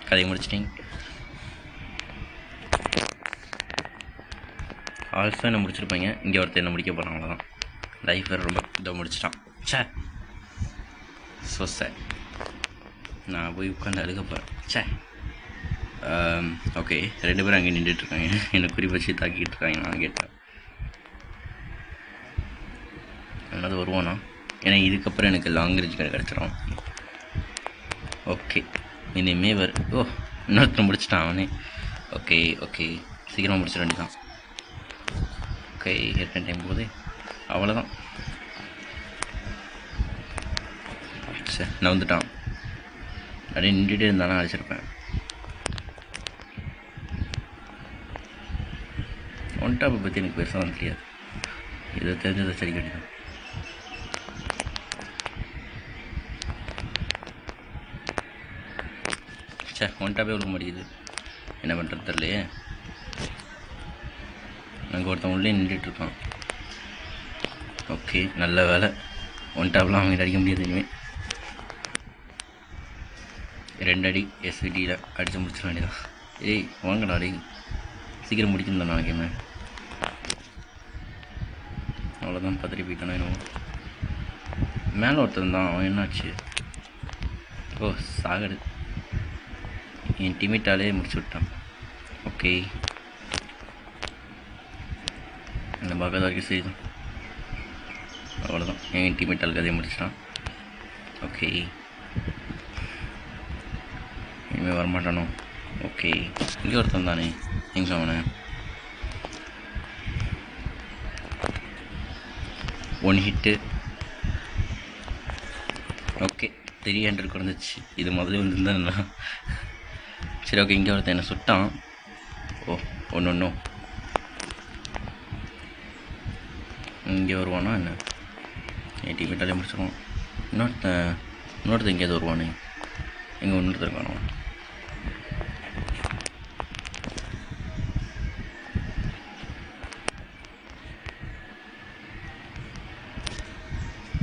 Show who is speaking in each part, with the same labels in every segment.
Speaker 1: கதையை முடிச்சிட்டிங்க. ஆல்ஃபா என்ன முடிச்சிருப்பாங்க, இங்கே ஒருத்தர் என்ன முடிக்க போகிறாங்க. அவ்வளோதான். லைஃப் வேறு ரொம்ப இதை முடிச்சிட்டான். சே ஸோ சார், நான் போய் உட்காந்து அழுக போகிறேன். சே ஓகே, 2 பேரும் அங்கே நின்றுட்டுருக்காங்க. என்னை குறி வச்சு தாக்கிட்டு இருக்காங்க. நான் கேட்டேன் அதனால வருவானா, ஏன்னா இதுக்கப்புறம் எனக்கு லாங் ரேஞ்ச் கிடச்சிடும். ஓகே, இனிமே ஓ இன்னொருத்தர் முடிச்சிட்டான் அவனே. ஓகே ஓகே, சீக்கிரமாக முடிச்சிட வேண்டியதான். ஓகே, எத்தனை டைம் போகுது, அவ்வளோதான். சரி, நான் வந்துட்டான். அப்படியே நின்றுட்டே இருந்தாலும் அடிச்சிருப்பேன். ஒன் டாப்பை பற்றி எனக்கு பெருசாக தெரியாது, இதை தெரிஞ்சதை சரி கட்டிதான். சே, ஒன் டாப்பே விழுக்க மாட்டேங்குது, என்ன பண்ணுறது தெரியலையே. அங்கே ஒருத்தன் உள்ளே நின்றுட்டுருக்கான். ஓகே, நல்ல வேலை. ஒன் டாப்லாம் அவங்க அடிக்க முடியாது. இனிமேல் 2 அடி எஸ்விடியில் அடித்து முடிச்சிட வேண்டியதான். ஏய் வாங்கடா, டேய் சீக்கிரம் முடிக்கணும் நான் கேமே. அவ்வளோதான், பத்திரி போயிட்டானா என்னவோ. மேலே ஒருத்தன் தான், அவன் என்னாச்சு? ஓ சாகடு, என் டீமேட்டாலே முடிச்சு விட்டான். ஓகே, அந்த பார்க்காத வரைக்கும் செய்தான். அவ்வளோதான், என் டீமேட்டால் கதையை முடிச்சிட்டான். ஓகே, இனிமேல் வரமாட்டானோ. ஓகே, இங்கே ஒருத்தன் தானே, எங்கே அவனை? 1 ஹிட்டு. ஓகே, 300 குறைஞ்சிச்சு. இது முதல்ல வந்துருந்தா. சரி ஓகே, இங்கே ஒருத்தன் என்ன சுட்டான். ஓ ஒன்று இங்கே வருவானா என்ன? என் டீமேட்டாலே முடிச்சிடுவான். இன்னொருத்தன் எங்கேயாவது வருவானே, எங்கே இன்னொருத்தர் காணும்.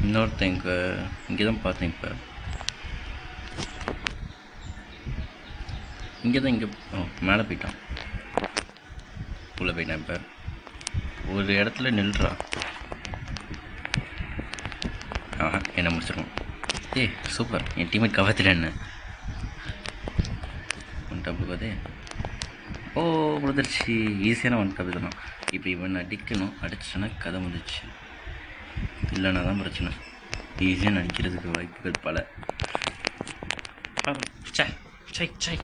Speaker 1: இன்னொருத்தன் இங்கே தான் பார்த்தேன். இப்போ இங்கே மேலே போயிட்டான், உள்ளே போயிட்டான். இப்போ ஒரு இடத்துல நில்றா. என்ன முடிச்சிருவோம். ஏய் சூப்பர், என் டீமேட் கவத்தில் என்ன ஒன் டாப்பு கதே. ஓ முடிஞ்சிருச்சு, ஈஸியான ஒன் டாப் இதெல்லாம். இப்போ இவன் அடிக்கணும், அடிச்சேன்னா கதை முடிச்சு. இல்லைன்னா தான் பிரச்சனை. ஈஸியாக நடிக்கிறதுக்கு வாய்ப்புகள் பல. சை சை சை.